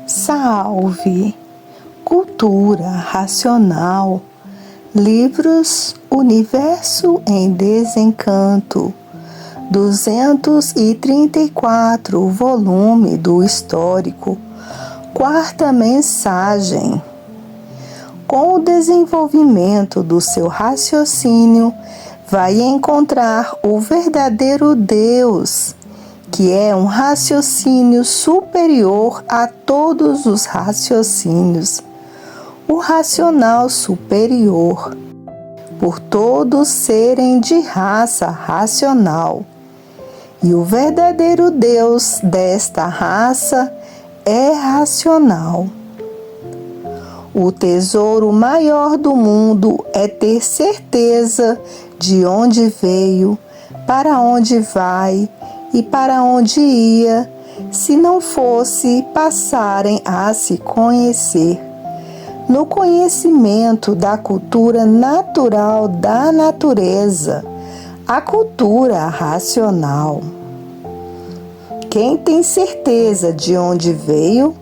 Salve! Cultura racional. Livros Universo em Desencanto. 234, volume do Histórico. Quarta mensagem. Com o desenvolvimento do seu raciocínio, vai encontrar o verdadeiro Deus, que é um raciocínio superior a todos os raciocínios, o racional superior, por todos serem de raça racional. E o verdadeiro Deus desta raça é racional. O tesouro maior do mundo é ter certeza de onde veio, para onde vai e para onde ia, se não fosse passarem a se conhecer. No conhecimento da cultura natural da natureza, a cultura racional. Quem tem certeza de onde veio,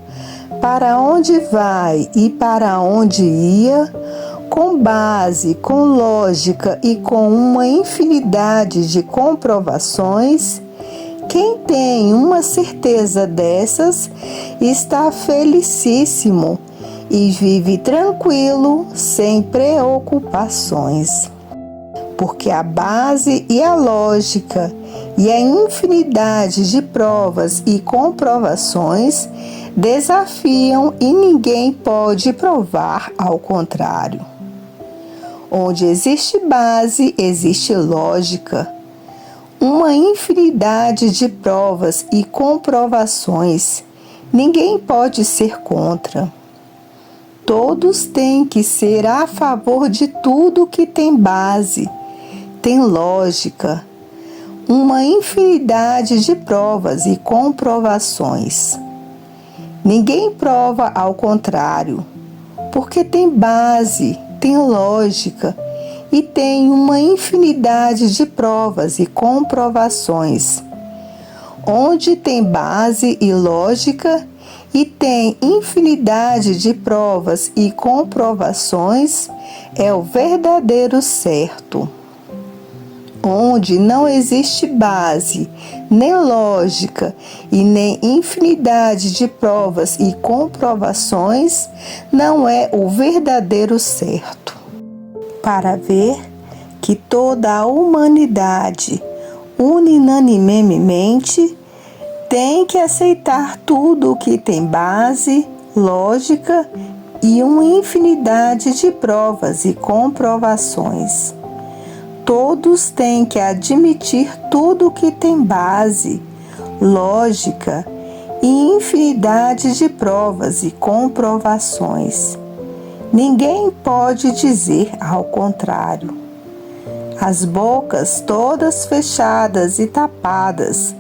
para onde vai e para onde ia, com base, com lógica e com uma infinidade de comprovações, quem tem uma certeza dessas está felicíssimo e vive tranquilo, sem preocupações. Porque a base e a lógica e a infinidade de provas e comprovações desafiam e ninguém pode provar ao contrário. Onde existe base, existe lógica. Uma infinidade de provas e comprovações. Ninguém pode ser contra. Todos têm que ser a favor de tudo que tem base, tem lógica. Uma infinidade de provas e comprovações. Ninguém prova ao contrário, porque tem base, tem lógica e tem uma infinidade de provas e comprovações. Onde tem base e lógica e tem infinidade de provas e comprovações, é o verdadeiro certo. Onde não existe base, nem lógica e nem infinidade de provas e comprovações, não é o verdadeiro certo. Para ver que toda a humanidade, unanimemente, tem que aceitar tudo o que tem base, lógica e uma infinidade de provas e comprovações. Todos têm que admitir tudo que tem base, lógica e infinidade de provas e comprovações. Ninguém pode dizer ao contrário. As bocas todas fechadas e tapadas,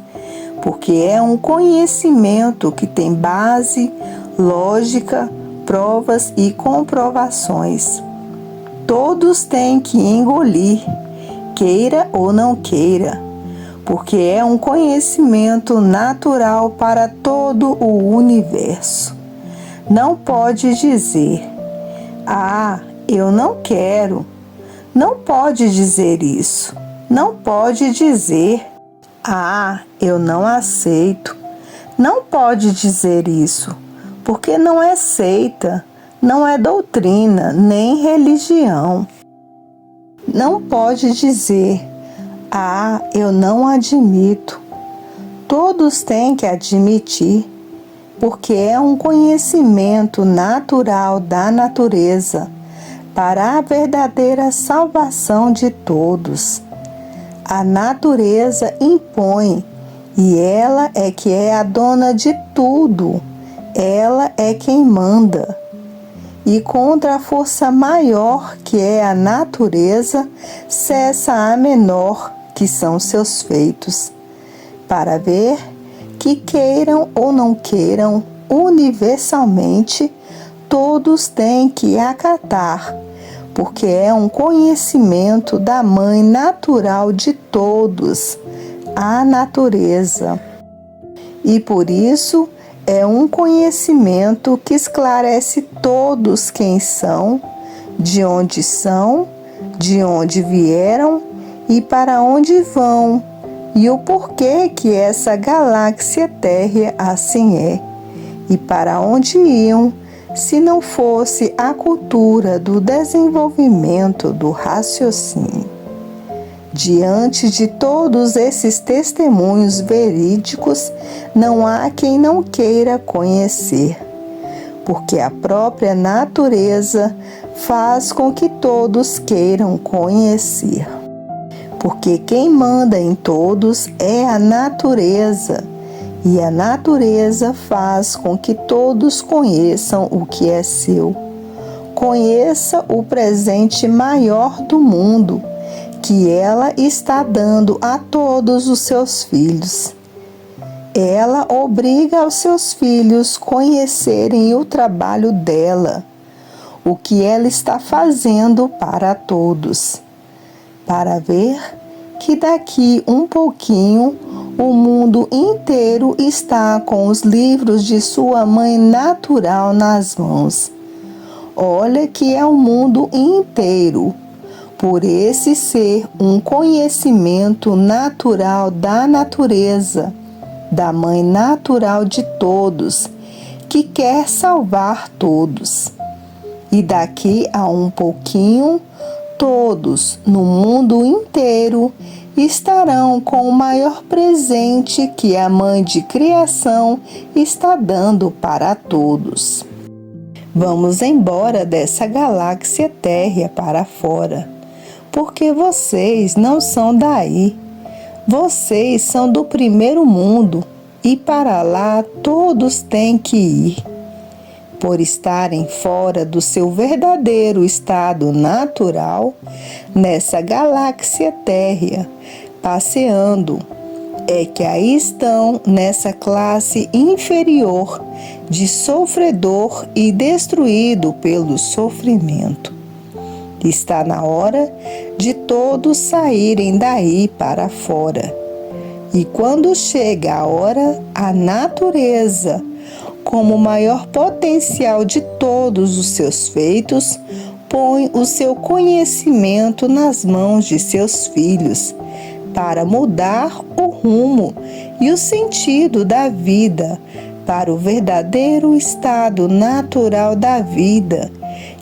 porque é um conhecimento que tem base, lógica, provas e comprovações. Todos têm que engolir, queira ou não queira, porque é um conhecimento natural para todo o universo. Não pode dizer, eu não quero. Não pode dizer isso. Não pode dizer, eu não aceito. Não pode dizer isso, porque não é seita, não é doutrina, nem religião. Não pode dizer, eu não admito. Todos têm que admitir, porque é um conhecimento natural da natureza para a verdadeira salvação de todos. A natureza impõe, e ela é que é a dona de tudo. Ela é quem manda. E contra a força maior, que é a natureza, cessa a menor, que são seus feitos. Para ver que queiram ou não queiram, universalmente, todos têm que acatar, porque é um conhecimento da mãe natural de todos, a natureza. E por isso é um conhecimento que esclarece todos quem são, de onde vieram e para onde vão, e o porquê que essa galáxia térrea assim é, e para onde iam, se não fosse a cultura do desenvolvimento do raciocínio. Diante de todos esses testemunhos verídicos, não há quem não queira conhecer, porque a própria natureza faz com que todos queiram conhecer. Porque quem manda em todos é a natureza, e a natureza faz com que todos conheçam o que é seu. Conheça o presente maior do mundo, que ela está dando a todos os seus filhos. Ela obriga os seus filhos a conhecerem o trabalho dela, o que ela está fazendo para todos, para ver que daqui um pouquinho o mundo inteiro está com os livros de sua mãe natural nas mãos. Olha que é o mundo inteiro, por esse ser um conhecimento natural da natureza, da mãe natural de todos, que quer salvar todos. E daqui a um pouquinho, todos no mundo inteiro estarão com o maior presente que a mãe de criação está dando para todos. Vamos embora dessa galáxia térrea para fora, porque vocês não são daí. Vocês são do primeiro mundo e para lá todos têm que ir. Por estarem fora do seu verdadeiro estado natural, nessa galáxia térrea, passeando, é que aí estão nessa classe inferior de sofredor e destruído pelo sofrimento. Está na hora de todos saírem daí para fora. E quando chega a hora, a natureza, como o maior potencial de todos os seus feitos, põe o seu conhecimento nas mãos de seus filhos, para mudar o rumo e o sentido da vida para o verdadeiro estado natural da vida,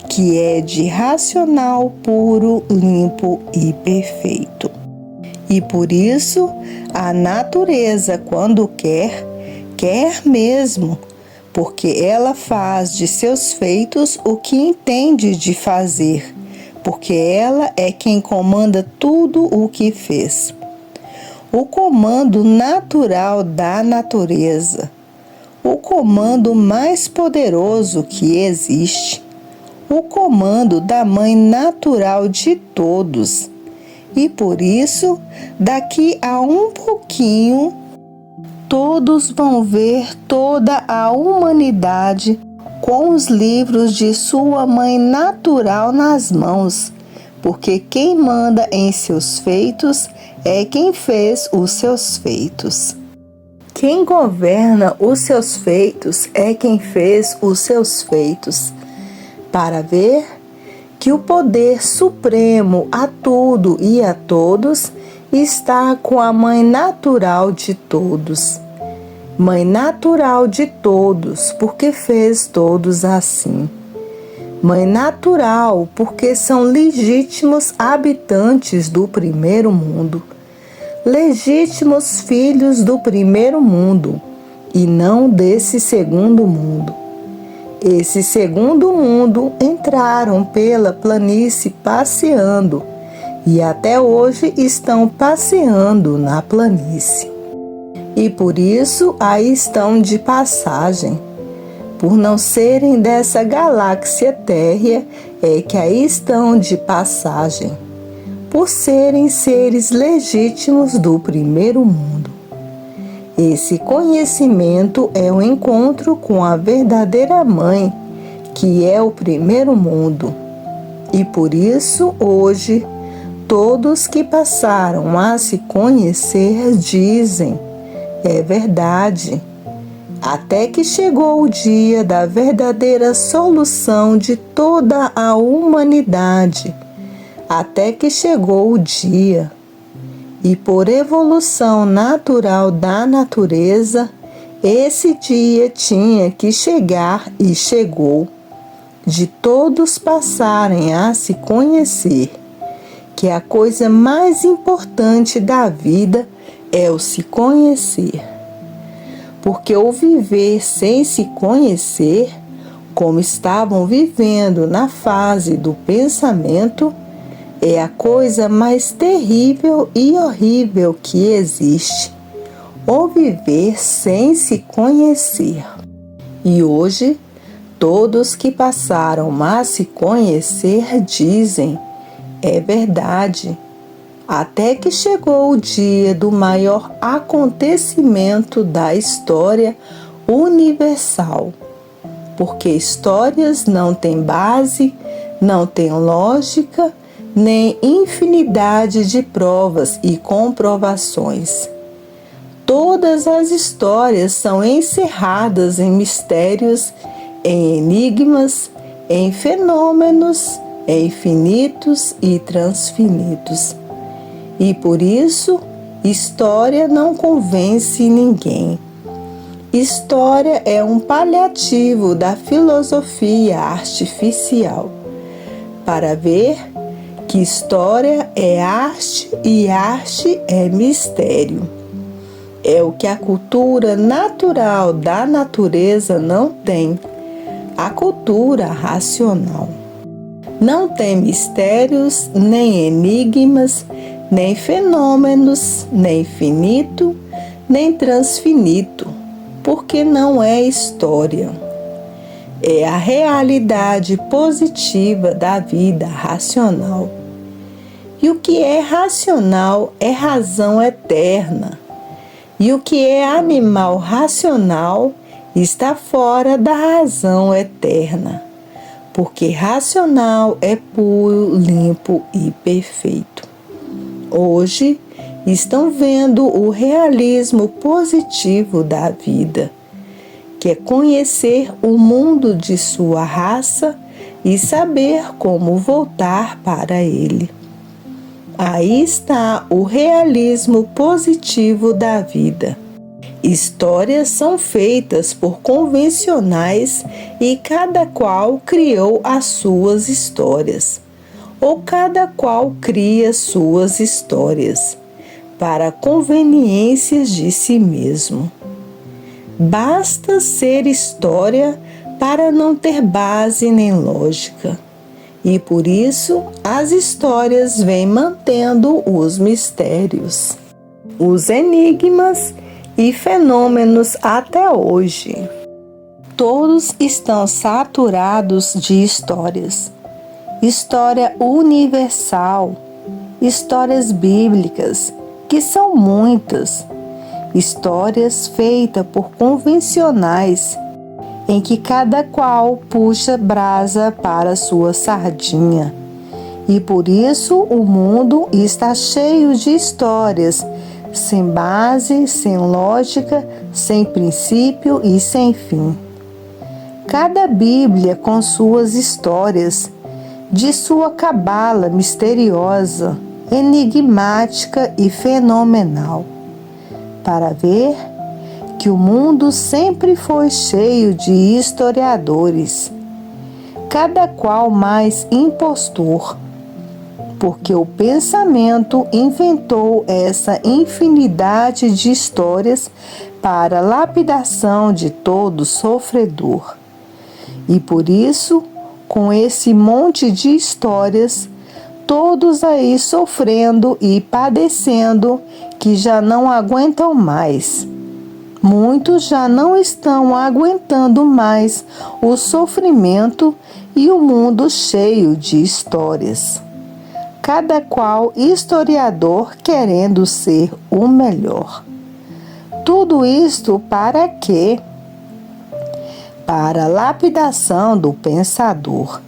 que é de racional puro, limpo e perfeito. E por isso, a natureza, quando quer mesmo, porque ela faz de seus feitos o que entende de fazer, porque ela é quem comanda tudo o que fez. O comando natural da natureza, o comando mais poderoso que existe, o comando da mãe natural de todos. E por isso, daqui a um pouquinho, todos vão ver toda a humanidade com os livros de sua mãe natural nas mãos, porque quem manda em seus feitos é quem fez os seus feitos. Quem governa os seus feitos é quem fez os seus feitos, para ver que o poder supremo a tudo e a todos está com a mãe natural de todos. Mãe natural de todos, porque fez todos assim. Mãe natural, porque são legítimos habitantes do primeiro mundo, legítimos filhos do primeiro mundo e não desse segundo mundo. Esse segundo mundo entraram pela planície passeando e até hoje estão passeando na planície. E por isso aí estão de passagem. Por não serem dessa galáxia térrea, é que aí estão de passagem. Por serem seres legítimos do primeiro mundo. Esse conhecimento é o encontro com a verdadeira mãe, que é o primeiro mundo. E por isso, hoje, todos que passaram a se conhecer dizem: é verdade, até que chegou o dia da verdadeira solução de toda a humanidade, até que chegou o dia. E por evolução natural da natureza, esse dia tinha que chegar e chegou, de todos passarem a se conhecer, que a coisa mais importante da vida é o se conhecer. Porque o viver sem se conhecer, como estavam vivendo na fase do pensamento, é a coisa mais terrível e horrível que existe. O viver sem se conhecer. E hoje, todos que passaram a se conhecer dizem, é verdade, até que chegou o dia do maior acontecimento da história universal. Porque histórias não têm base, não têm lógica, nem infinidade de provas e comprovações. Todas as histórias são encerradas em mistérios, em enigmas, em fenômenos, em finitos e transfinitos. E por isso, história não convence ninguém. História é um paliativo da filosofia artificial, para ver que história é arte e arte é mistério. É o que a cultura natural da natureza não tem, a cultura racional. Não tem mistérios, nem enigmas, nem fenômenos, nem finito, nem transfinito, porque não é história. É a realidade positiva da vida racional. E o que é racional é razão eterna. E o que é animal racional está fora da razão eterna, porque racional é puro, limpo e perfeito. Hoje estão vendo o realismo positivo da vida, que é conhecer o mundo de sua raça e saber como voltar para ele. Aí está o realismo positivo da vida. Histórias são feitas por convencionais e cada qual criou as suas histórias, ou cada qual cria suas histórias, para conveniências de si mesmo. Basta ser história para não ter base nem lógica. E por isso as histórias vêm mantendo os mistérios, os enigmas e fenômenos até hoje. Todos estão saturados de histórias. História universal, histórias bíblicas, que são muitas. Histórias feitas por convencionais, em que cada qual puxa brasa para sua sardinha. E por isso o mundo está cheio de histórias, sem base, sem lógica, sem princípio e sem fim. Cada Bíblia com suas histórias, de sua cabala misteriosa, enigmática e fenomenal, para ver que o mundo sempre foi cheio de historiadores, cada qual mais impostor, porque o pensamento inventou essa infinidade de histórias para a lapidação de todo sofredor. E por isso, com esse monte de histórias, todos aí sofrendo e padecendo, que já não aguentam mais. Muitos já não estão aguentando mais o sofrimento e o mundo cheio de histórias. Cada qual historiador querendo ser o melhor. Tudo isto para quê? Para a lapidação do pensador.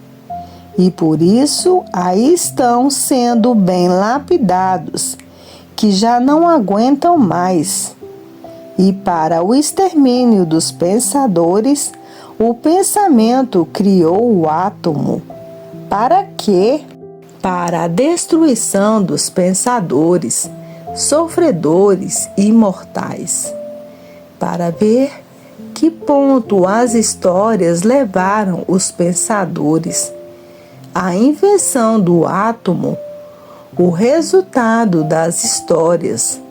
E por isso aí estão sendo bem lapidados, que já não aguentam mais. E para o extermínio dos pensadores, o pensamento criou o átomo. Para quê? Para a destruição dos pensadores, sofredores e imortais. Para ver que ponto as histórias levaram os pensadores. A invenção do átomo, o resultado das histórias,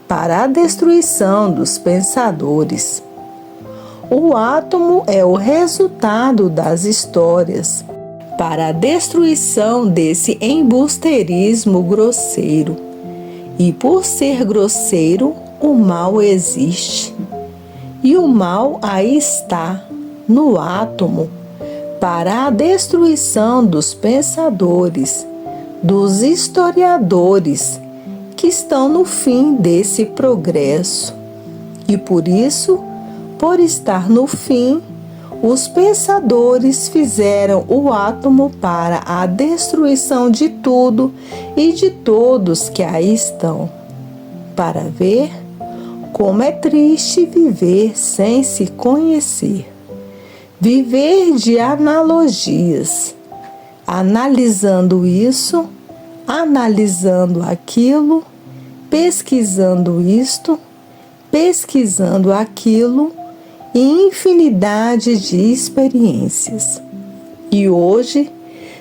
para a destruição dos pensadores. O átomo é o resultado das histórias, para a destruição desse embusteirismo grosseiro. E por ser grosseiro, o mal existe. E o mal aí está, no átomo, para a destruição dos pensadores, dos historiadores, que estão no fim desse progresso. E por isso, por estar no fim, os pensadores fizeram o átomo para a destruição de tudo e de todos que aí estão, para ver como é triste viver sem se conhecer. Viver de analogias, analisando isso, analisando aquilo, pesquisando isto, pesquisando aquilo, e infinidade de experiências. E hoje,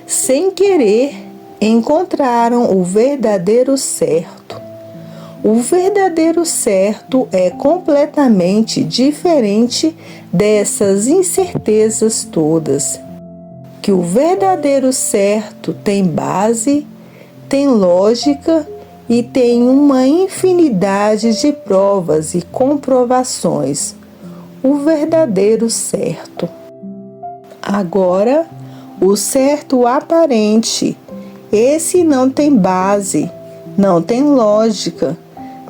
sem querer, encontraram o verdadeiro certo. O verdadeiro certo é completamente diferente dessas incertezas todas. Que o verdadeiro certo tem base, tem lógica e tem uma infinidade de provas e comprovações. O verdadeiro certo. Agora, o certo aparente, esse não tem base, não tem lógica,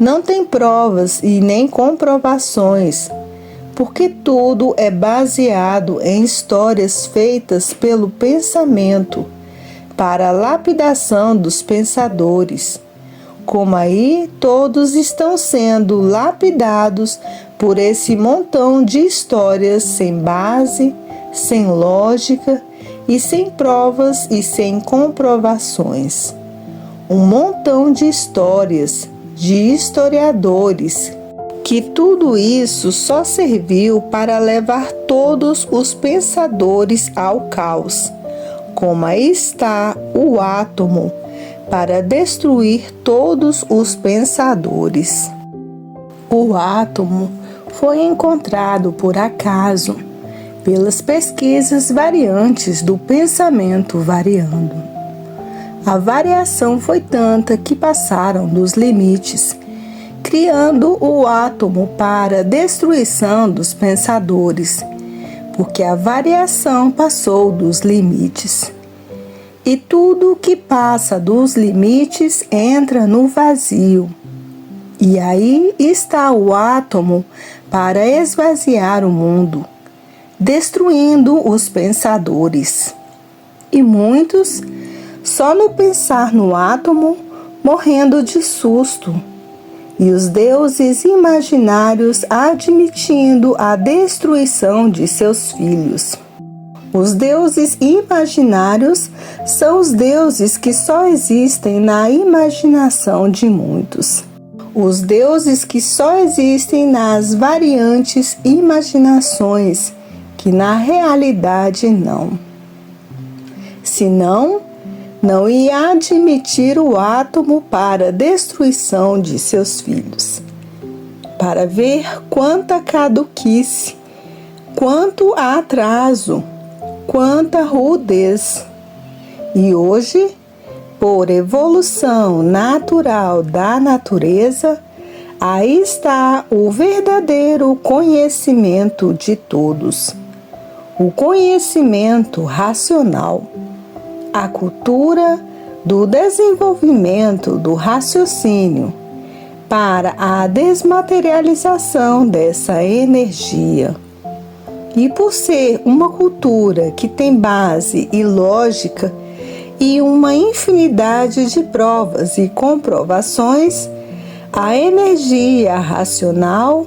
não tem provas e nem comprovações, porque tudo é baseado em histórias feitas pelo pensamento, para a lapidação dos pensadores. Como aí todos estão sendo lapidados por esse montão de histórias sem base, sem lógica e sem provas e sem comprovações. Um montão de histórias, de historiadores, que tudo isso só serviu para levar todos os pensadores ao caos. Como aí está o átomo, para destruir todos os pensadores. O átomo foi encontrado por acaso, pelas pesquisas variantes do pensamento variando. A variação foi tanta que passaram dos limites, criando o átomo para a destruição dos pensadores, porque a variação passou dos limites. E tudo que passa dos limites entra no vazio. E aí está o átomo para esvaziar o mundo, destruindo os pensadores. E muitos, só no pensar no átomo, morrendo de susto. E os deuses imaginários admitindo a destruição de seus filhos. Os deuses imaginários são os deuses que só existem na imaginação de muitos. Os deuses que só existem nas variantes imaginações, que na realidade não. Senão, não ia admitir o átomo para a destruição de seus filhos. Para ver quanta caduquice, quanto atraso, quanta rudez. E hoje, por evolução natural da natureza, aí está o verdadeiro conhecimento de todos. O conhecimento racional. A cultura do desenvolvimento do raciocínio para a desmaterialização dessa energia. E por ser uma cultura que tem base e lógica e uma infinidade de provas e comprovações, a energia racional,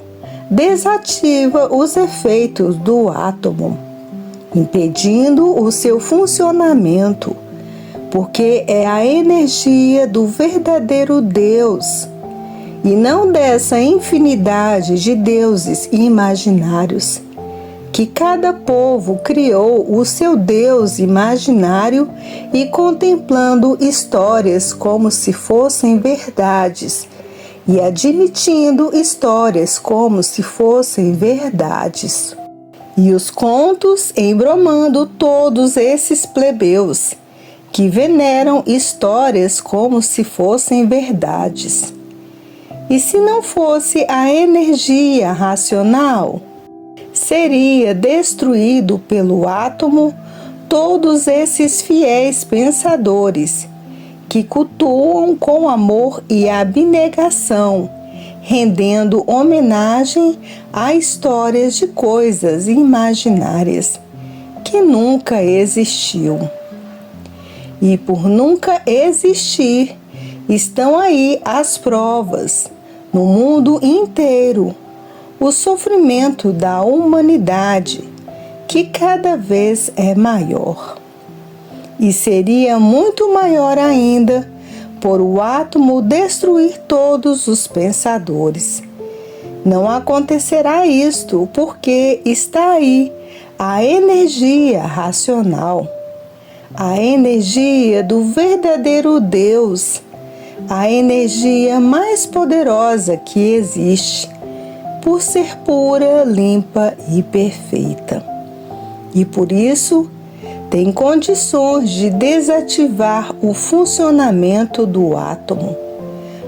desativa os efeitos do átomo, impedindo o seu funcionamento, porque é a energia do verdadeiro Deus e não dessa infinidade de deuses imaginários, que cada povo criou o seu Deus imaginário e contemplando histórias como se fossem verdades e admitindo histórias como se fossem verdades. E os contos embromando todos esses plebeus que veneram histórias como se fossem verdades. E se não fosse a energia racional, seria destruído pelo átomo todos esses fiéis pensadores que cultuam com amor e abnegação, rendendo homenagem a histórias de coisas imaginárias que nunca existiu. E por nunca existir, estão aí as provas, no mundo inteiro, o sofrimento da humanidade, que cada vez é maior. E seria muito maior ainda por o átomo destruir todos os pensadores. Não acontecerá isto porque está aí a energia racional, a energia do verdadeiro Deus, a energia mais poderosa que existe, por ser pura, limpa e perfeita. E por isso, tem condições de desativar o funcionamento do átomo,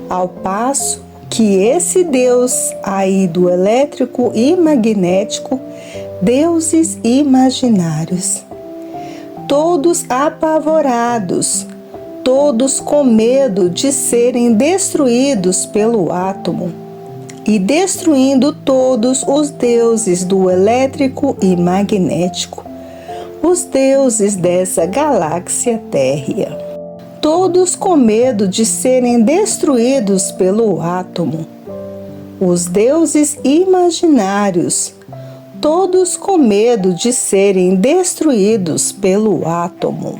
ao passo que esse Deus aí do elétrico e magnético, deuses imaginários, todos apavorados, todos com medo de serem destruídos pelo átomo, e destruindo todos os deuses do elétrico e magnético, os deuses dessa galáxia térrea, todos com medo de serem destruídos pelo átomo, os deuses imaginários, todos com medo de serem destruídos pelo átomo.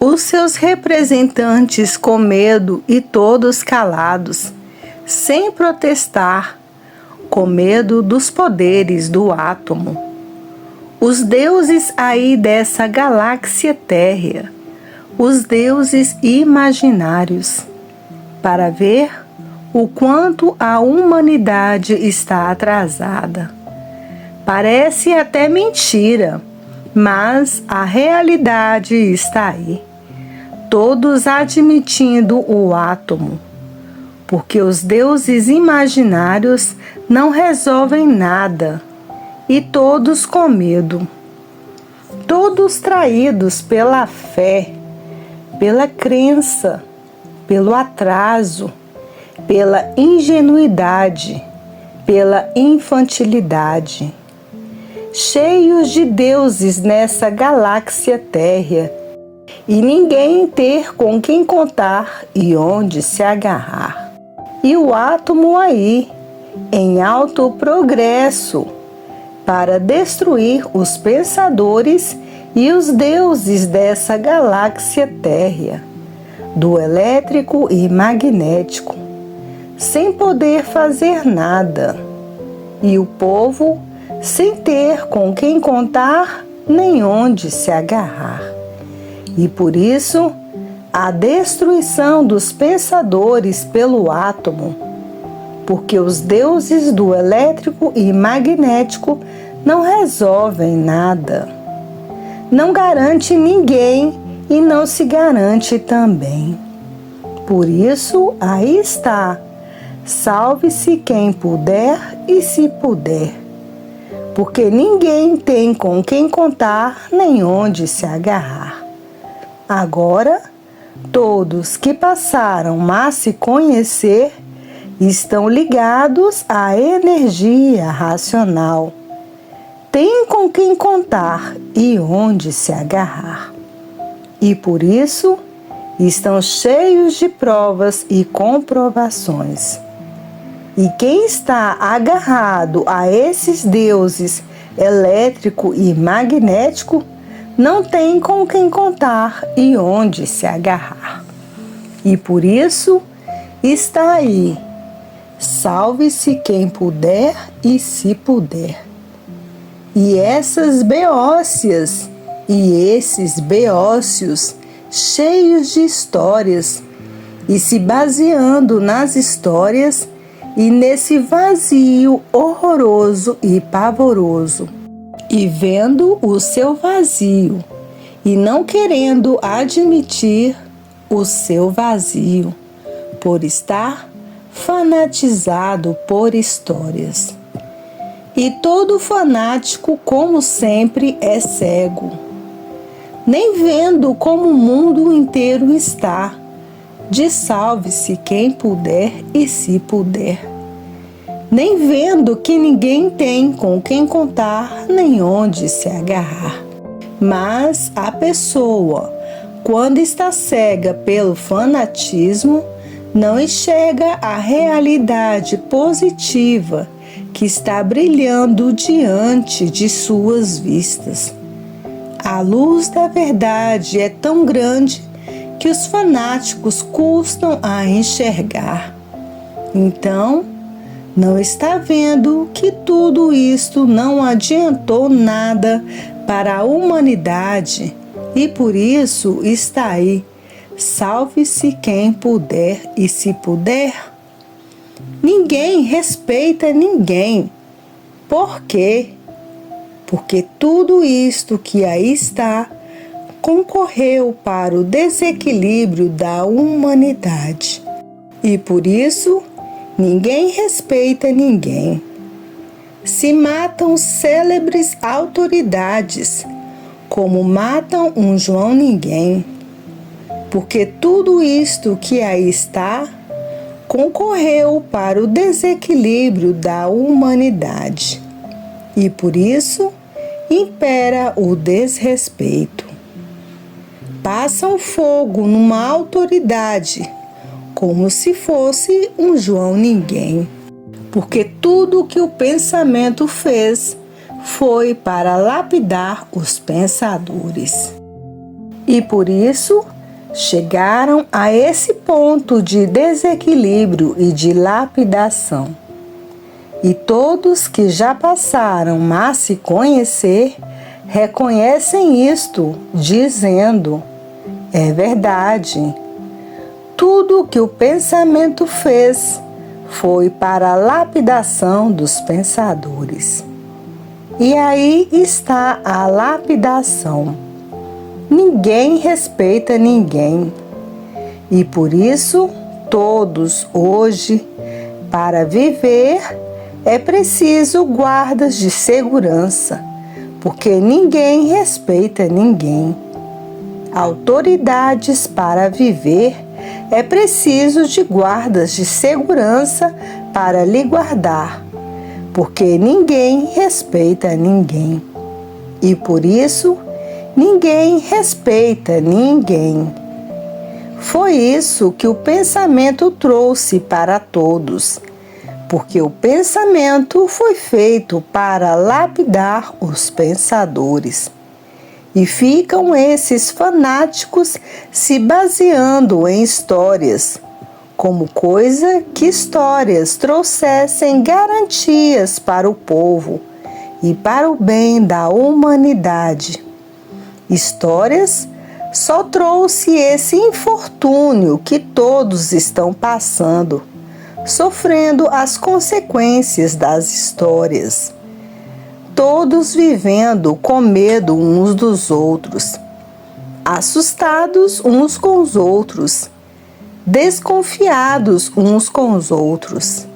Os seus representantes com medo e todos calados, sem protestar, com medo dos poderes do átomo. Os deuses aí dessa galáxia térrea, os deuses imaginários, para ver o quanto a humanidade está atrasada. Parece até mentira, mas a realidade está aí. Todos admitindo o átomo, porque os deuses imaginários não resolvem nada, e todos com medo, todos traídos pela fé, pela crença, pelo atraso, pela ingenuidade, pela infantilidade, cheios de deuses nessa galáxia térrea, e ninguém ter com quem contar e onde se agarrar. E o átomo aí, em alto progresso, para destruir os pensadores e os deuses dessa galáxia térrea, do elétrico e magnético, sem poder fazer nada, e o povo sem ter com quem contar nem onde se agarrar. E por isso, a destruição dos pensadores pelo átomo, porque os deuses do elétrico e magnético não resolvem nada. Não garante ninguém e não se garante também. Por isso, aí está. Salve-se quem puder e se puder. Porque ninguém tem com quem contar nem onde se agarrar. Agora, todos que passaram a se conhecer estão ligados à energia racional. Têm com quem contar e onde se agarrar. E por isso estão cheios de provas e comprovações. E quem está agarrado a esses deuses elétrico e magnético não tem com quem contar e onde se agarrar. E por isso está aí: salve-se quem puder e se puder. E essas beócias e esses beócios cheios de histórias, e se baseando nas histórias e nesse vazio horroroso e pavoroso, e vendo o seu vazio e não querendo admitir o seu vazio, por estar fanatizado por histórias. E todo fanático, como sempre, é cego, nem vendo como o mundo inteiro está, de salve-se quem puder e se puder, nem vendo que ninguém tem com quem contar nem onde se agarrar. Mas a pessoa, quando está cega pelo fanatismo, não enxerga a realidade positiva que está brilhando diante de suas vistas. A luz da verdade é tão grande que os fanáticos custam a enxergar. Então, não está vendo que tudo isto não adiantou nada para a humanidade e por isso está aí: salve-se quem puder e se puder. Ninguém respeita ninguém. Por quê? Porque tudo isto que aí está concorreu para o desequilíbrio da humanidade. E por isso, ninguém respeita ninguém. Se matam célebres autoridades, como matam um João Ninguém. Porque tudo isto que aí está concorreu para o desequilíbrio da humanidade. E por isso, impera o desrespeito. Passam fogo numa autoridade, como se fosse um João Ninguém, porque tudo que o pensamento fez foi para lapidar os pensadores. E por isso chegaram a esse ponto de desequilíbrio e de lapidação. E todos que já passaram a se conhecer reconhecem isto, dizendo: é verdade. Tudo que o pensamento fez foi para a lapidação dos pensadores. E aí está a lapidação. Ninguém respeita ninguém. E por isso, todos hoje, para viver, é preciso guardas de segurança, porque ninguém respeita ninguém. Autoridades para viver, é preciso de guardas de segurança para lhe guardar, porque ninguém respeita ninguém. E por isso, ninguém respeita ninguém. Foi isso que o pensamento trouxe para todos, porque o pensamento foi feito para lapidar os pensadores. E ficam esses fanáticos se baseando em histórias, como coisa que histórias trouxessem garantias para o povo e para o bem da humanidade. Histórias só trouxe esse infortúnio que todos estão passando, sofrendo as consequências das histórias. Todos vivendo com medo uns dos outros, assustados uns com os outros, desconfiados uns com os outros.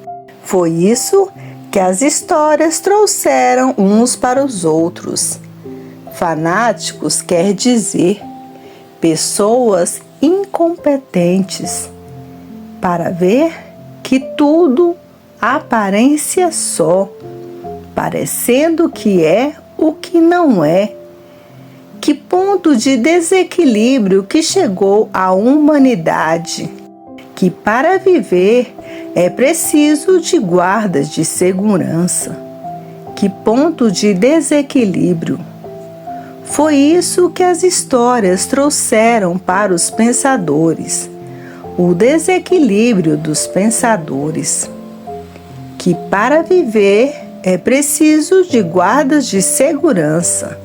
Foi isso que as histórias trouxeram uns para os outros. Fanáticos quer dizer pessoas incompetentes, para ver que tudo aparência só, parecendo que é o que não é. Que ponto de desequilíbrio que chegou a humanidade, que para viver é preciso de guardas de segurança. Que ponto de desequilíbrio! Foi isso que as histórias trouxeram para os pensadores, o desequilíbrio dos pensadores. Que para viver é preciso de guardas de segurança.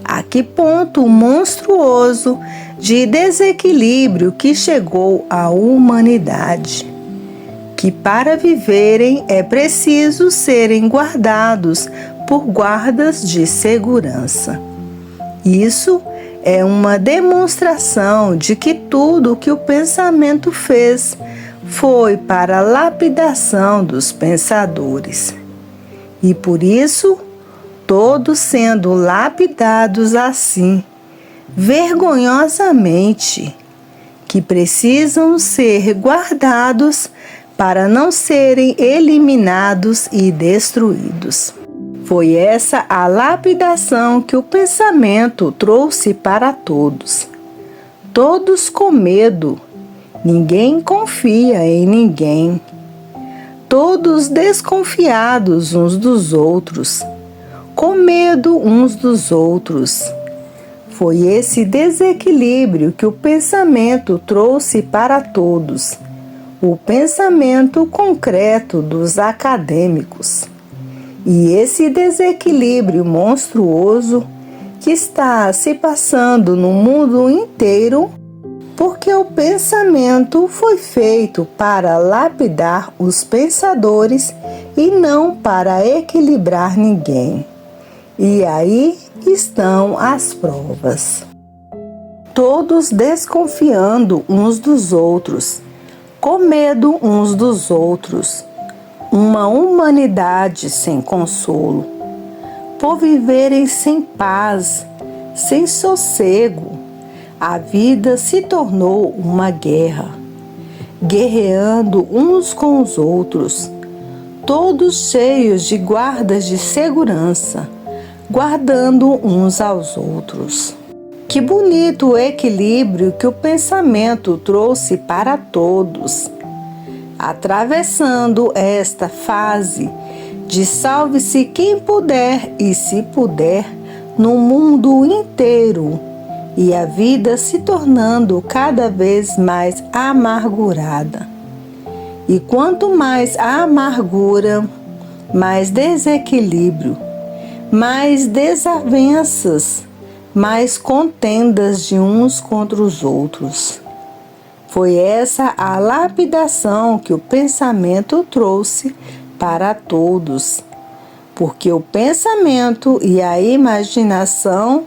A que ponto monstruoso de desequilíbrio que chegou a humanidade! Que para viverem é preciso serem guardados por guardas de segurança. Isso é uma demonstração de que tudo o que o pensamento fez foi para a lapidação dos pensadores. E por isso, todos sendo lapidados assim, vergonhosamente, que precisam ser guardados para não serem eliminados e destruídos. Foi essa a lapidação que o pensamento trouxe para todos. Todos com medo, ninguém confia em ninguém. Todos desconfiados uns dos outros, com medo uns dos outros. Foi esse desequilíbrio que o pensamento trouxe para todos. O pensamento concreto dos acadêmicos. E esse desequilíbrio monstruoso que está se passando no mundo inteiro, porque o pensamento foi feito para lapidar os pensadores e não para equilibrar ninguém. E aí estão as provas. Todos desconfiando uns dos outros, com medo uns dos outros, uma humanidade sem consolo, por viverem sem paz, sem sossego, a vida se tornou uma guerra, guerreando uns com os outros, todos cheios de guardas de segurança, guardando uns aos outros. Que bonito o equilíbrio que o pensamento trouxe para todos, atravessando esta fase de salve-se quem puder e se puder no mundo inteiro, e a vida se tornando cada vez mais amargurada. E quanto mais a amargura, mais desequilíbrio, mais desavenças, mais contendas de uns contra os outros. Foi essa a lapidação que o pensamento trouxe para todos, porque o pensamento e a imaginação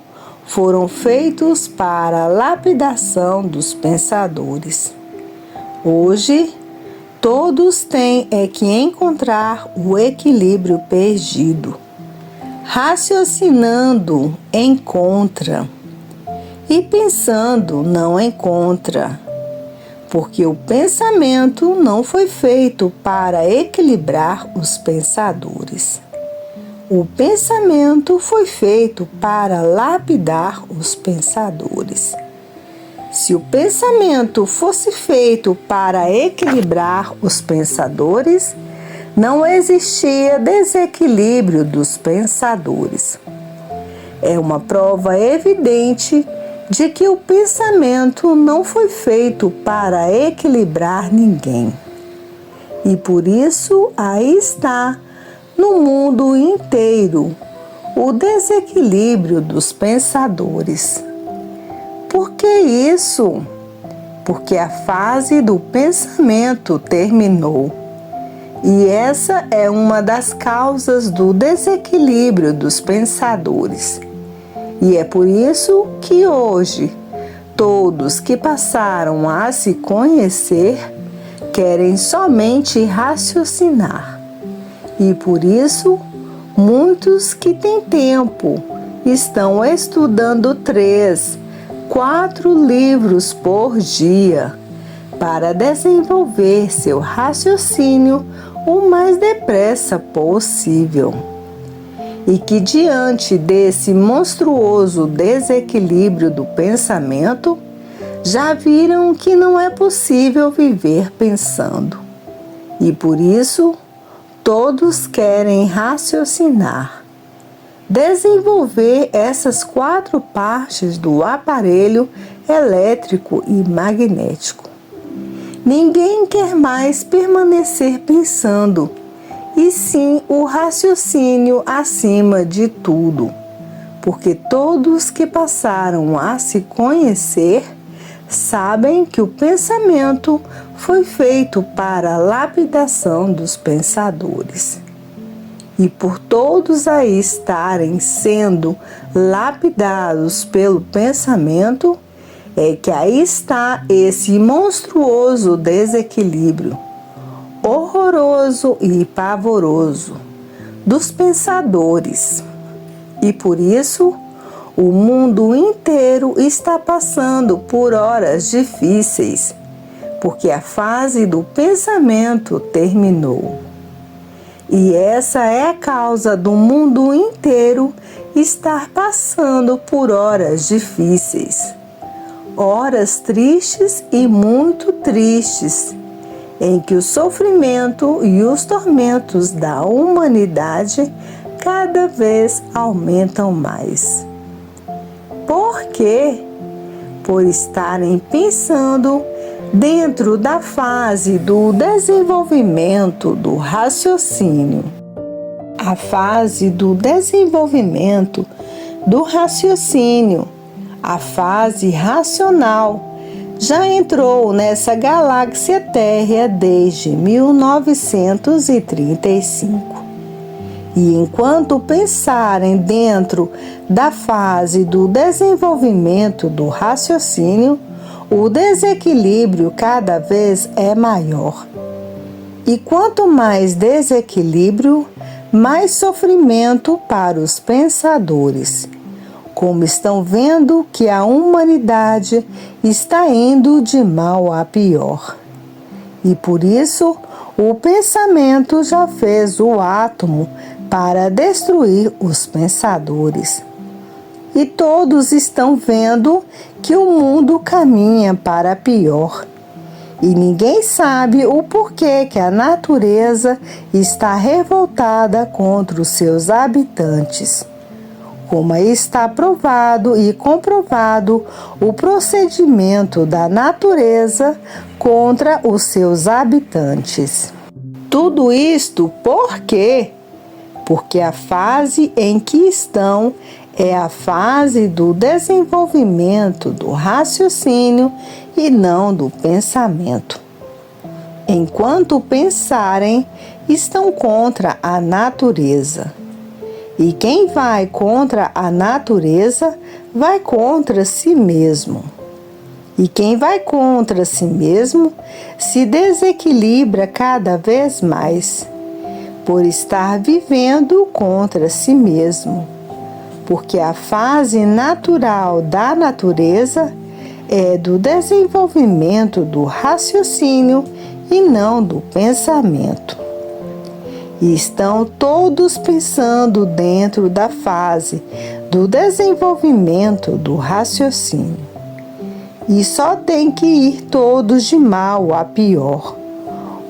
foram feitos para a lapidação dos pensadores. Hoje, todos têm que encontrar o equilíbrio perdido. Raciocinando, encontra, e pensando, não encontra, porque o pensamento não foi feito para equilibrar os pensadores. O pensamento foi feito para lapidar os pensadores. Se o pensamento fosse feito para equilibrar os pensadores, não existia desequilíbrio dos pensadores. É uma prova evidente de que o pensamento não foi feito para equilibrar ninguém. E por isso aí está, no mundo inteiro, o desequilíbrio dos pensadores. Por que isso? Porque a fase do pensamento terminou. E essa é uma das causas do desequilíbrio dos pensadores. E é por isso que hoje, todos que passaram a se conhecer querem somente raciocinar. E por isso, muitos que têm tempo estão estudando 3, 4 livros por dia para desenvolver seu raciocínio o mais depressa possível. E que diante desse monstruoso desequilíbrio do pensamento, já viram que não é possível viver pensando. E por isso, todos querem raciocinar, desenvolver essas 4 partes do aparelho elétrico e magnético. Ninguém quer mais permanecer pensando, e sim o raciocínio acima de tudo, porque todos que passaram a se conhecer sabem que o pensamento foi feito para a lapidação dos pensadores. E por todos aí estarem sendo lapidados pelo pensamento, é que aí está esse monstruoso desequilíbrio, horroroso e pavoroso, dos pensadores. E por isso, o mundo inteiro está passando por horas difíceis, porque a fase do pensamento terminou. E essa é a causa do mundo inteiro estar passando por horas difíceis, horas tristes e muito tristes, em que o sofrimento e os tormentos da humanidade cada vez aumentam mais. Por quê? Por estarem pensando dentro da fase do desenvolvimento do raciocínio. A fase do desenvolvimento do raciocínio, a fase racional, já entrou nessa galáxia térrea desde 1935. E enquanto pensarem dentro da fase do desenvolvimento do raciocínio, o desequilíbrio cada vez é maior. E quanto mais desequilíbrio, mais sofrimento para os pensadores. Como estão vendo que a humanidade está indo de mal a pior. E por isso, o pensamento já fez o átomo para destruir os pensadores. E todos estão vendo que o mundo caminha para pior. E ninguém sabe o porquê que a natureza está revoltada contra os seus habitantes. Como está provado e comprovado o procedimento da natureza contra os seus habitantes. Tudo isto por quê? Porque a fase em que estão é a fase do desenvolvimento do raciocínio e não do pensamento. Enquanto pensarem, estão contra a natureza. E quem vai contra a natureza, vai contra si mesmo. E quem vai contra si mesmo, se desequilibra cada vez mais, por estar vivendo contra si mesmo. Porque a fase natural da natureza é do desenvolvimento do raciocínio e não do pensamento. E estão todos pensando dentro da fase do desenvolvimento do raciocínio. E só tem que ir todos de mal a pior,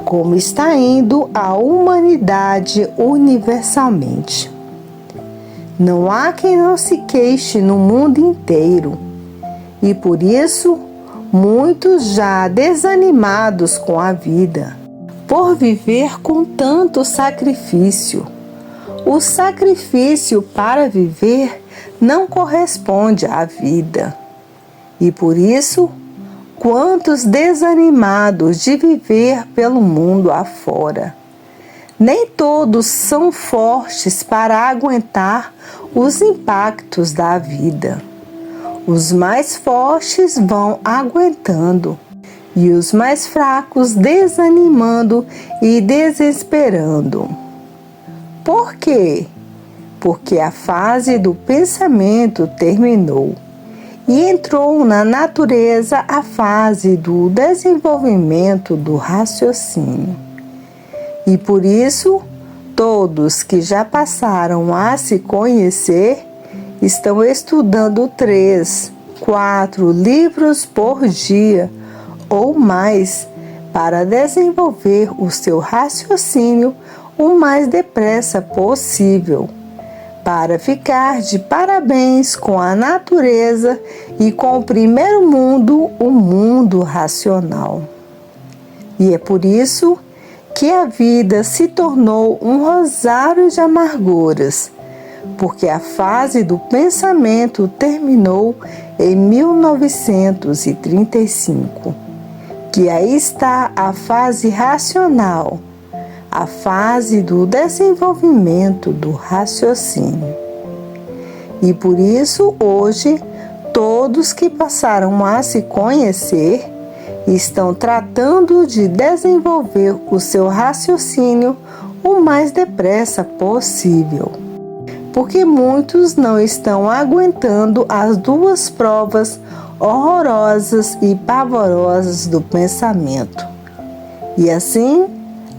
como está indo a humanidade universalmente. Não há quem não se queixe no mundo inteiro, e por isso muitos já desanimados com a vida, por viver com tanto sacrifício. O sacrifício para viver não corresponde à vida. E por isso, quantos desanimados de viver pelo mundo afora. Nem todos são fortes para aguentar os impactos da vida. Os mais fortes vão aguentando, e os mais fracos desanimando e desesperando. Por quê? Porque a fase do pensamento terminou e entrou na natureza a fase do desenvolvimento do raciocínio. E por isso, todos que já passaram a se conhecer estão estudando 3, 4 livros por dia ou mais, para desenvolver o seu raciocínio o mais depressa possível, para ficar de parabéns com a natureza e com o primeiro mundo, o mundo racional. E é por isso que a vida se tornou um rosário de amarguras, porque a fase do pensamento terminou em 1935, que aí está a fase racional, a fase do desenvolvimento do raciocínio. E por isso, hoje, todos que passaram a se conhecer estão tratando de desenvolver o seu raciocínio o mais depressa possível, porque muitos não estão aguentando as duas provas horrorosas e pavorosas do pensamento. E assim,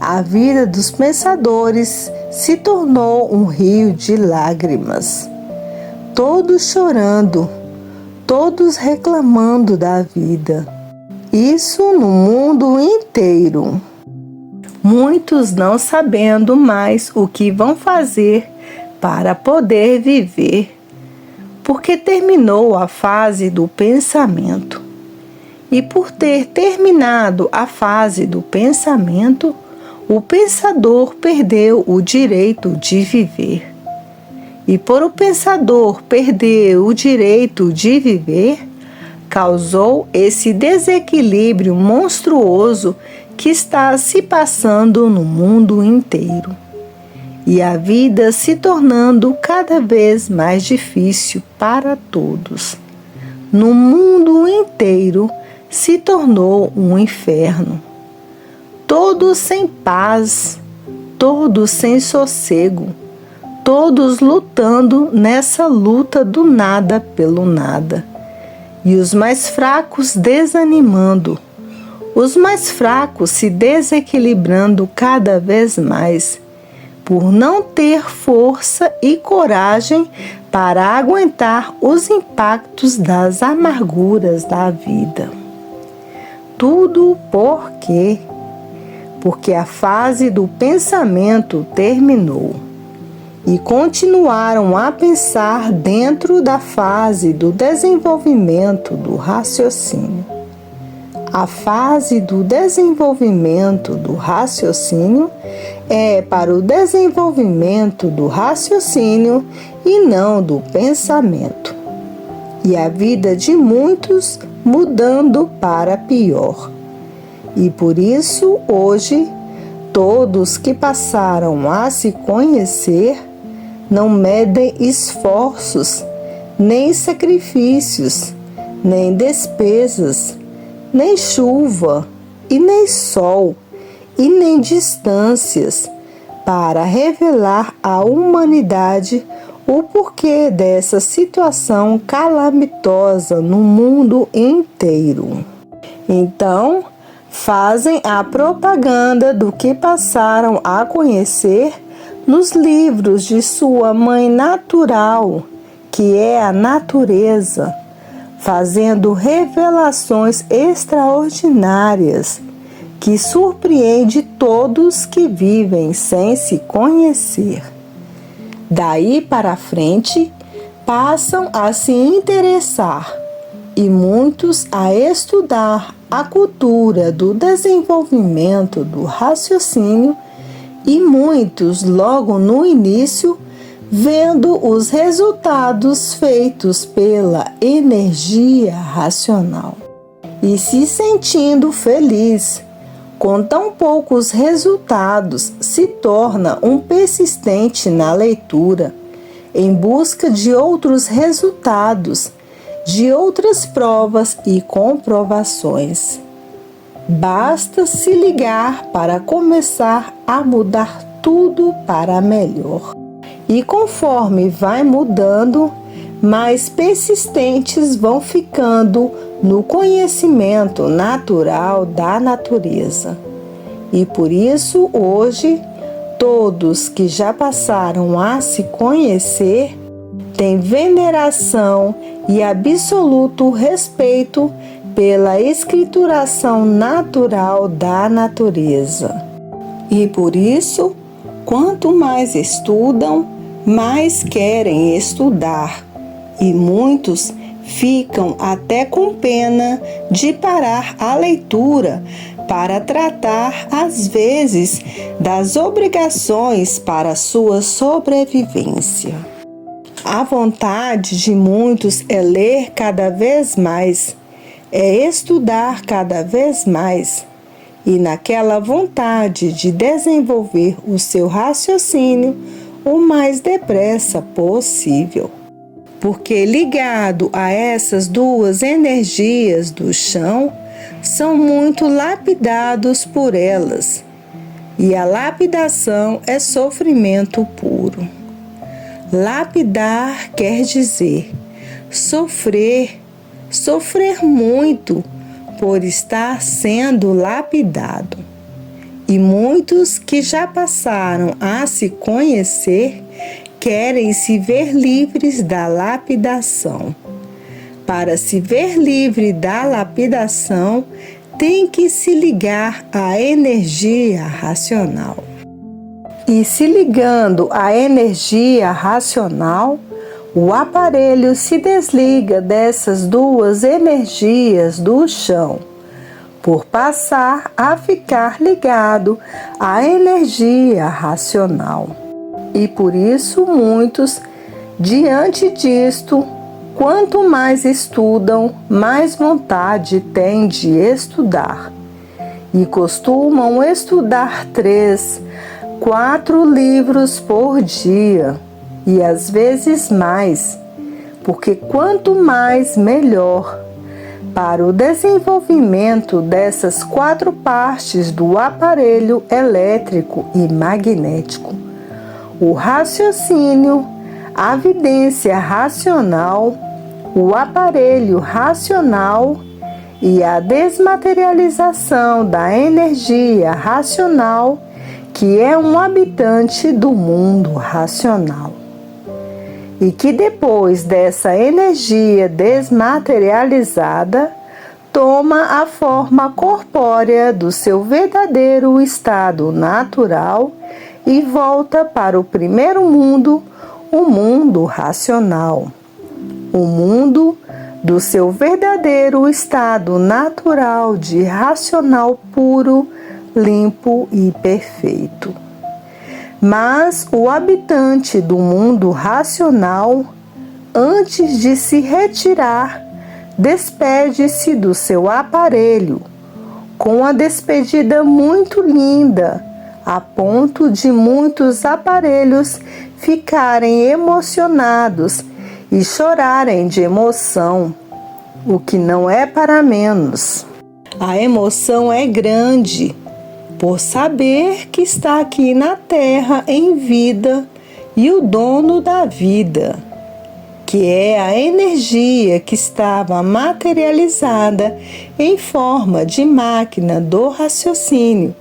a vida dos pensadores se tornou um rio de lágrimas. Todos chorando, todos reclamando da vida. Isso no mundo inteiro. Muitos não sabendo mais o que vão fazer para poder viver, porque terminou a fase do pensamento. E por ter terminado a fase do pensamento, o pensador perdeu o direito de viver. E por o pensador perder o direito de viver, causou esse desequilíbrio monstruoso que está se passando no mundo inteiro. E a vida se tornando cada vez mais difícil para todos. No mundo inteiro se tornou um inferno. Todos sem paz, todos sem sossego, todos lutando nessa luta do nada pelo nada. E os mais fracos desanimando, os mais fracos se desequilibrando cada vez mais, por não ter força e coragem para aguentar os impactos das amarguras da vida. Tudo por quê? Porque a fase do pensamento terminou e continuaram a pensar dentro da fase do desenvolvimento do raciocínio. A fase do desenvolvimento do raciocínio é para o desenvolvimento do raciocínio e não do pensamento. E a vida de muitos mudando para pior. E por isso, hoje, todos que passaram a se conhecer não medem esforços, nem sacrifícios, nem despesas, nem chuva, e nem sol, e nem distâncias, para revelar à humanidade o porquê dessa situação calamitosa no mundo inteiro. Então, fazem a propaganda do que passaram a conhecer nos livros de sua mãe natural, que é a natureza, fazendo revelações extraordinárias que surpreende todos que vivem sem se conhecer. Daí para frente, passam a se interessar e muitos a estudar a cultura do desenvolvimento do raciocínio e muitos logo no início vendo os resultados feitos pela energia racional e se sentindo feliz. Com tão poucos resultados, se torna um persistente na leitura, em busca de outros resultados, de outras provas e comprovações. Basta se ligar para começar a mudar tudo para melhor. E conforme vai mudando, mais persistentes vão ficando no conhecimento natural da natureza. E por isso, hoje, todos que já passaram a se conhecer têm veneração e absoluto respeito pela escrituração natural da natureza. E por isso, quanto mais estudam, mais querem estudar, e muitos ficam até com pena de parar a leitura para tratar, às vezes, das obrigações para sua sobrevivência. A vontade de muitos é ler cada vez mais, é estudar cada vez mais, e naquela vontade de desenvolver o seu raciocínio o mais depressa possível. Porque ligado a essas duas energias do chão, são muito lapidados por elas, e a lapidação é sofrimento puro. Lapidar quer dizer sofrer muito por estar sendo lapidado. E muitos que já passaram a se conhecer querem se ver livres da lapidação. Para se ver livre da lapidação, tem que se ligar à energia racional. E se ligando à energia racional, o aparelho se desliga dessas duas energias do chão, por passar a ficar ligado à energia racional. E por isso muitos, diante disto, quanto mais estudam, mais vontade têm de estudar. E costumam estudar 3, 4 livros por dia, e às vezes mais, porque quanto mais, melhor, para o desenvolvimento dessas 4 partes do aparelho elétrico e magnético: o raciocínio, a vidência racional, o aparelho racional e a desmaterialização da energia racional, que é um habitante do mundo racional. E que depois dessa energia desmaterializada, toma a forma corpórea do seu verdadeiro estado natural e volta para o primeiro mundo, o mundo racional. O mundo do seu verdadeiro estado natural de racional puro, limpo e perfeito. Mas o habitante do mundo racional, antes de se retirar, despede-se do seu aparelho, com a despedida muito linda, a ponto de muitos aparelhos ficarem emocionados e chorarem de emoção, o que não é para menos. A emoção é grande, por saber que está aqui na Terra em vida e o dono da vida, que é a energia que estava materializada em forma de máquina do raciocínio,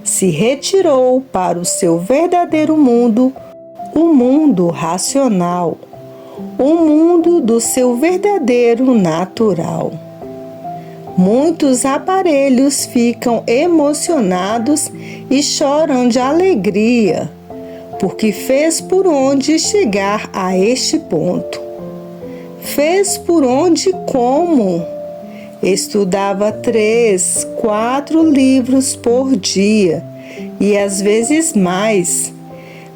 se retirou para o seu verdadeiro mundo, o mundo racional, o mundo do seu verdadeiro natural. Muitos aparelhos ficam emocionados e choram de alegria, porque fez por onde chegar a este ponto. Fez por onde e como. Estudava 3, 4 livros por dia, e às vezes mais,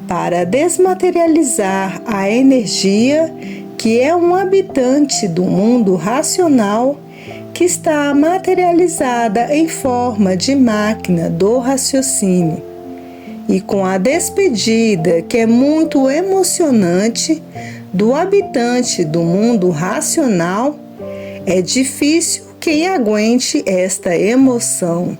para desmaterializar a energia que é um habitante do mundo racional, que está materializada em forma de máquina do raciocínio. E com a despedida, que é muito emocionante, do habitante do mundo racional, é difícil quem aguente esta emoção.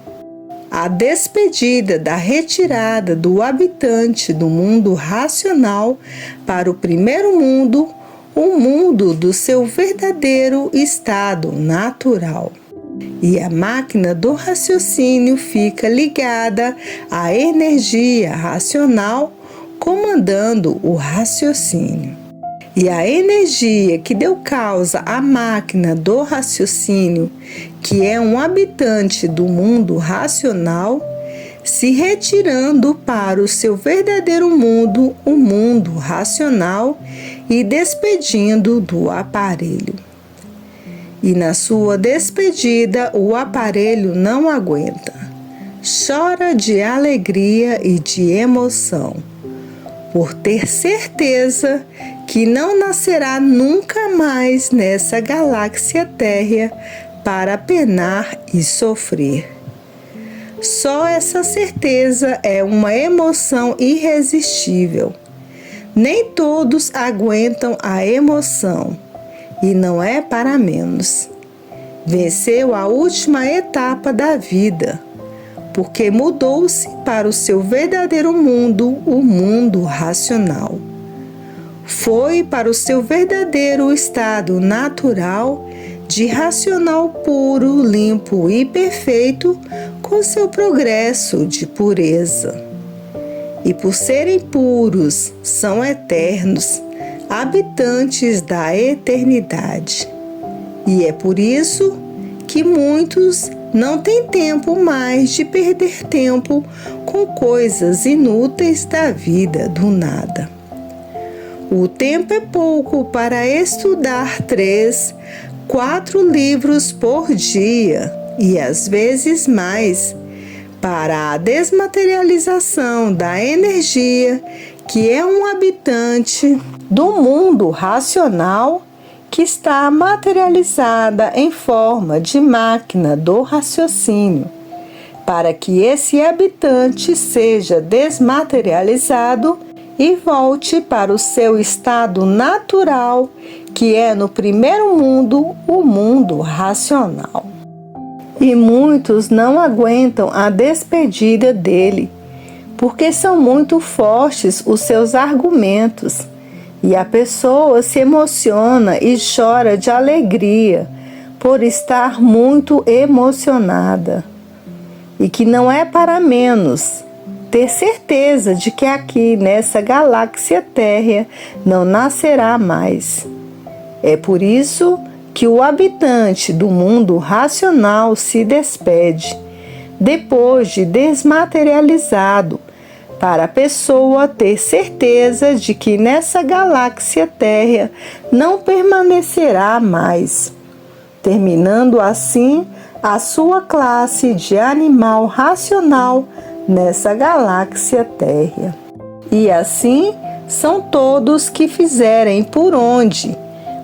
A despedida da retirada do habitante do mundo racional para o primeiro mundo, o mundo do seu verdadeiro estado natural. E a máquina do raciocínio fica ligada à energia racional, comandando o raciocínio. E a energia que deu causa à máquina do raciocínio, que é um habitante do mundo racional, se retirando para o seu verdadeiro mundo, o mundo racional, e despedindo do aparelho. E na sua despedida, o aparelho não aguenta. Chora de alegria e de emoção, por ter certeza que não nascerá nunca mais nessa galáxia térrea para penar e sofrer. Só essa certeza é uma emoção irresistível. Nem todos aguentam a emoção, e não é para menos. Venceu a última etapa da vida, porque mudou-se para o seu verdadeiro mundo, o mundo racional. Foi para o seu verdadeiro estado natural de racional puro, limpo e perfeito, com seu progresso de pureza. E por serem puros, são eternos, habitantes da eternidade. E é por isso que muitos não têm tempo mais de perder tempo com coisas inúteis da vida do nada. O tempo é pouco para estudar 3, 4 livros por dia e às vezes mais, para a desmaterialização da energia, que é um habitante do mundo racional, que está materializada em forma de máquina do raciocínio, para que esse habitante seja desmaterializado e volte para o seu estado natural, que é no primeiro mundo, o mundo racional. E muitos não aguentam a despedida dele, porque são muito fortes os seus argumentos, e a pessoa se emociona e chora de alegria por estar muito emocionada. E que não é para menos ter certeza de que aqui nessa galáxia térrea não nascerá mais. É por isso que o habitante do mundo racional se despede, depois de desmaterializado, para a pessoa ter certeza de que nessa galáxia térrea não permanecerá mais, terminando assim a sua classe de animal racional nessa galáxia térrea. E assim são todos que fizerem por onde,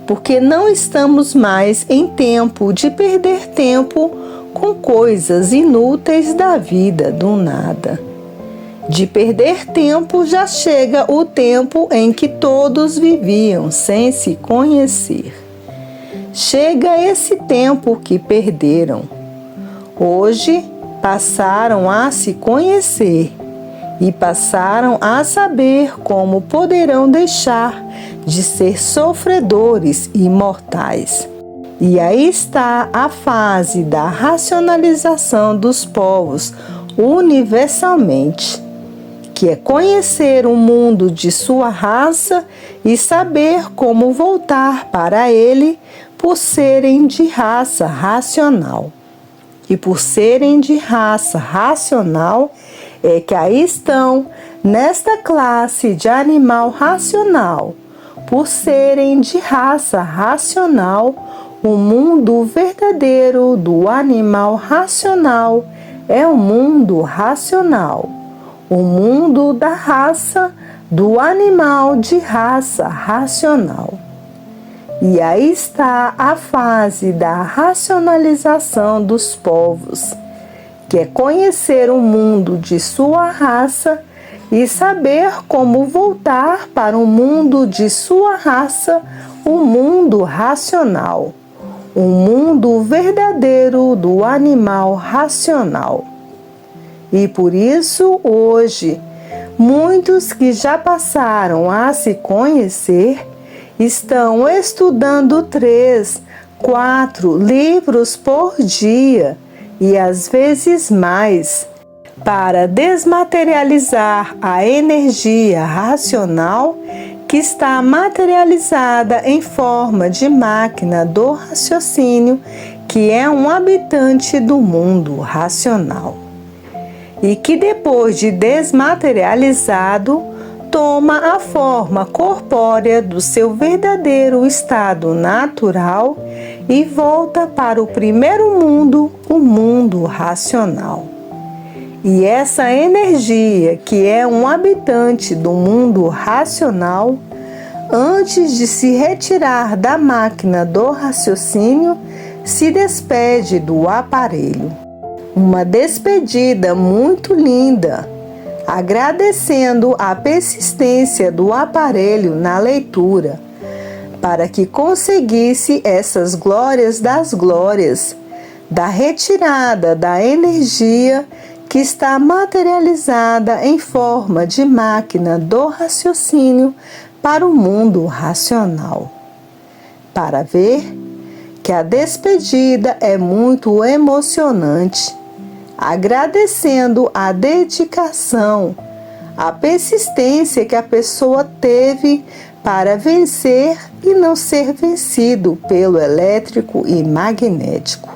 porque não estamos mais em tempo de perder tempo com coisas inúteis da vida do nada. De perder tempo já chega o tempo em que todos viviam sem se conhecer. Chega esse tempo que perderam. Hoje passaram a se conhecer e passaram a saber como poderão deixar de ser sofredores e mortais. E aí está a fase da racionalização dos povos universalmente, que é conhecer o mundo de sua raça e saber como voltar para ele por serem de raça racional. E por serem de raça racional é que aí estão nesta classe de animal racional. Por serem de raça racional, o mundo verdadeiro do animal racional é o mundo racional. O mundo da raça do animal de raça racional. E aí está a fase da racionalização dos povos, que é conhecer o mundo de sua raça e saber como voltar para o mundo de sua raça, o mundo racional, o mundo verdadeiro do animal racional. E por isso, hoje, muitos que já passaram a se conhecer estão estudando 3, 4 livros por dia e às vezes mais, para desmaterializar a energia racional que está materializada em forma de máquina do raciocínio, que é um habitante do mundo racional. E que depois de desmaterializado, toma a forma corpórea do seu verdadeiro estado natural e volta para o primeiro mundo, o mundo racional. E essa energia, que é um habitante do mundo racional, antes de se retirar da máquina do raciocínio, se despede do aparelho. Uma despedida muito linda, agradecendo a persistência do aparelho na leitura, para que conseguisse essas glórias das glórias, da retirada da energia que está materializada em forma de máquina do raciocínio para o mundo racional. Para ver que a despedida é muito emocionante, agradecendo a dedicação, a persistência que a pessoa teve para vencer e não ser vencido pelo elétrico e magnético.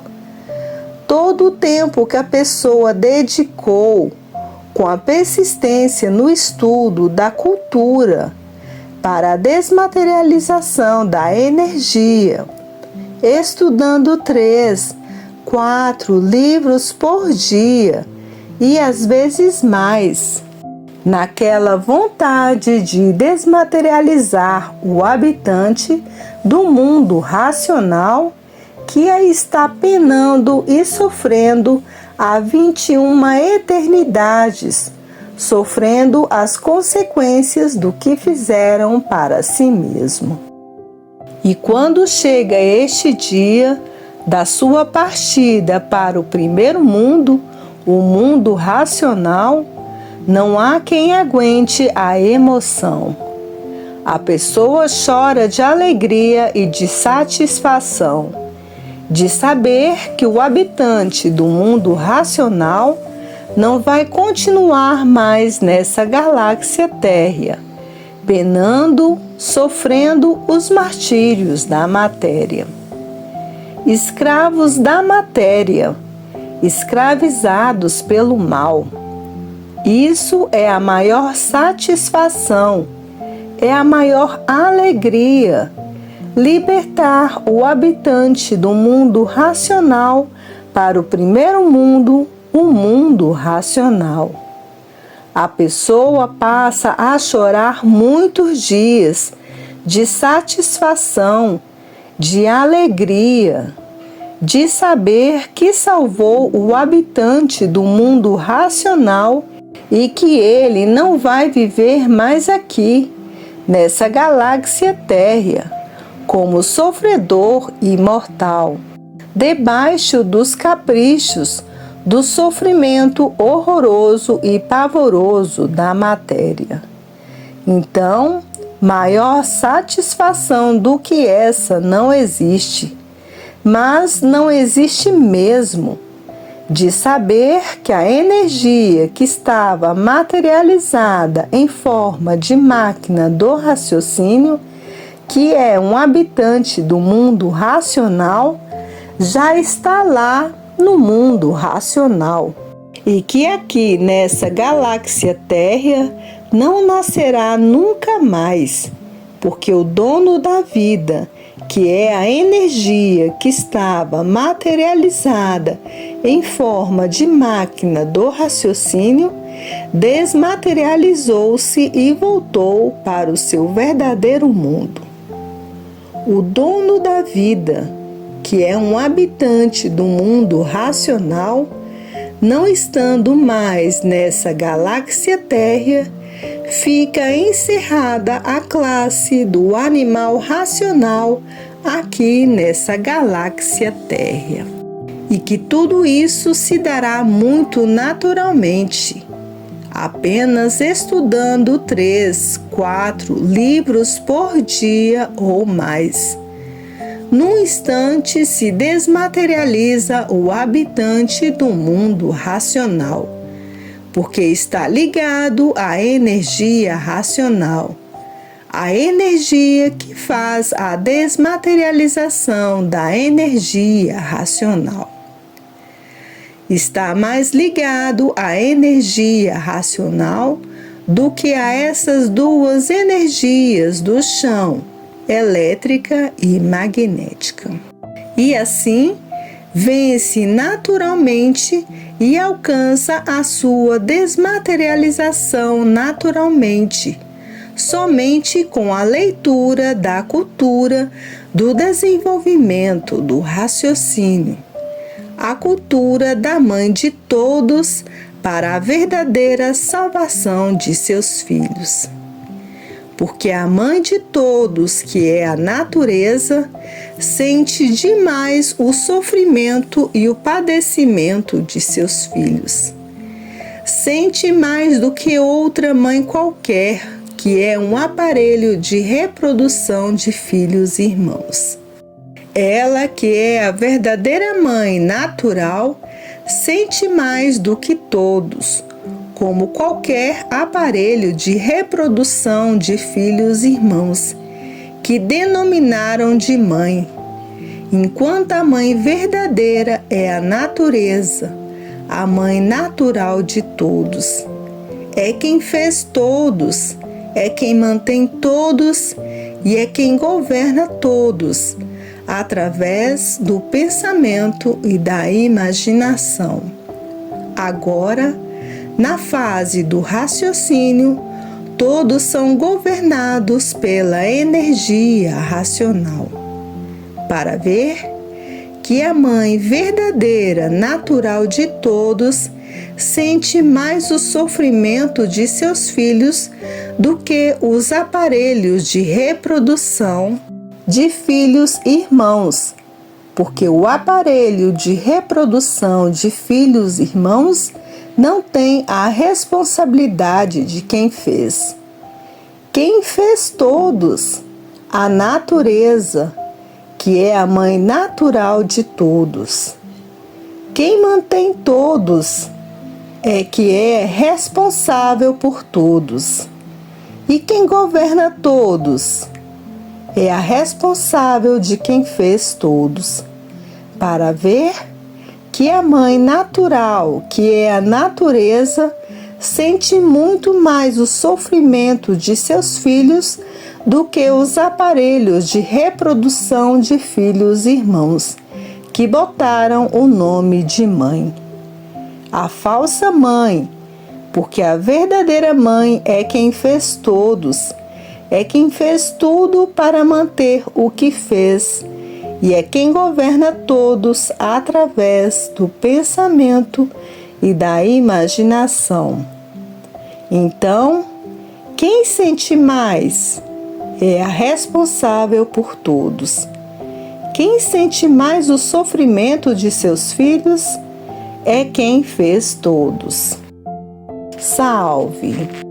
Todo o tempo que a pessoa dedicou com a persistência no estudo da cultura para a desmaterialização da energia, estudando 3, 4 livros por dia e às vezes mais, naquela vontade de desmaterializar o habitante do mundo racional que aí está penando e sofrendo há 21 eternidades, sofrendo as consequências do que fizeram para si mesmo. E quando chega este dia da sua partida para o primeiro mundo, o mundo racional, não há quem aguente a emoção. A pessoa chora de alegria e de satisfação, de saber que o habitante do mundo racional não vai continuar mais nessa galáxia térrea, penando, sofrendo os martírios da matéria. Escravos da matéria, escravizados pelo mal. Isso é a maior satisfação, é a maior alegria, libertar o habitante do mundo racional para o primeiro mundo, o mundo racional. A pessoa passa a chorar muitos dias de satisfação, de alegria, de saber que salvou o habitante do mundo racional e que ele não vai viver mais aqui, nessa galáxia térrea, como sofredor imortal, debaixo dos caprichos, do sofrimento horroroso e pavoroso da matéria. Então, maior satisfação do que essa não existe, mas não existe mesmo, de saber que a energia que estava materializada em forma de máquina do raciocínio, que é um habitante do mundo racional, já está lá no mundo racional, e que aqui nessa galáxia térrea não nascerá nunca mais, porque o dono da vida, que é a energia que estava materializada em forma de máquina do raciocínio, desmaterializou-se e voltou para o seu verdadeiro mundo. O dono da vida, que é um habitante do mundo racional, não estando mais nessa galáxia térrea, fica encerrada a classe do animal racional aqui nessa galáxia térrea. E que tudo isso se dará muito naturalmente, apenas estudando 3, 4 livros por dia ou mais. Num instante se desmaterializa o habitante do mundo racional, porque está ligado à energia racional, a energia que faz a desmaterialização da energia racional. Está mais ligado à energia racional do que a essas duas energias do chão, elétrica e magnética. E assim, vence naturalmente e alcança a sua desmaterialização naturalmente, somente com a leitura da cultura do desenvolvimento do raciocínio, a cultura da mãe de todos para a verdadeira salvação de seus filhos. Porque a mãe de todos, que é a natureza, sente demais o sofrimento e o padecimento de seus filhos. Sente mais do que outra mãe qualquer, que é um aparelho de reprodução de filhos e irmãos. Ela, que é a verdadeira mãe natural, sente mais do que todos, como qualquer aparelho de reprodução de filhos e irmãos, que denominaram de mãe, enquanto a mãe verdadeira é a natureza, a mãe natural de todos. É quem fez todos, é quem mantém todos e é quem governa todos, através do pensamento e da imaginação. Agora, na fase do raciocínio, todos são governados pela energia racional. Para ver que a mãe verdadeira, natural de todos, sente mais o sofrimento de seus filhos do que os aparelhos de reprodução de filhos e irmãos, porque o aparelho de reprodução de filhos e irmãos não tem a responsabilidade de quem fez. Quem fez todos? A natureza, que é a mãe natural de todos. Quem mantém todos é que é responsável por todos. E quem governa todos é a responsável de quem fez todos. Para ver que a mãe natural, que é a natureza, sente muito mais o sofrimento de seus filhos do que os aparelhos de reprodução de filhos e irmãos, que botaram o nome de mãe. A falsa mãe, porque a verdadeira mãe é quem fez todos, é quem fez tudo para manter o que fez, e é quem governa todos através do pensamento e da imaginação. Então, quem sente mais é a responsável por todos. Quem sente mais o sofrimento de seus filhos é quem fez todos. Salve!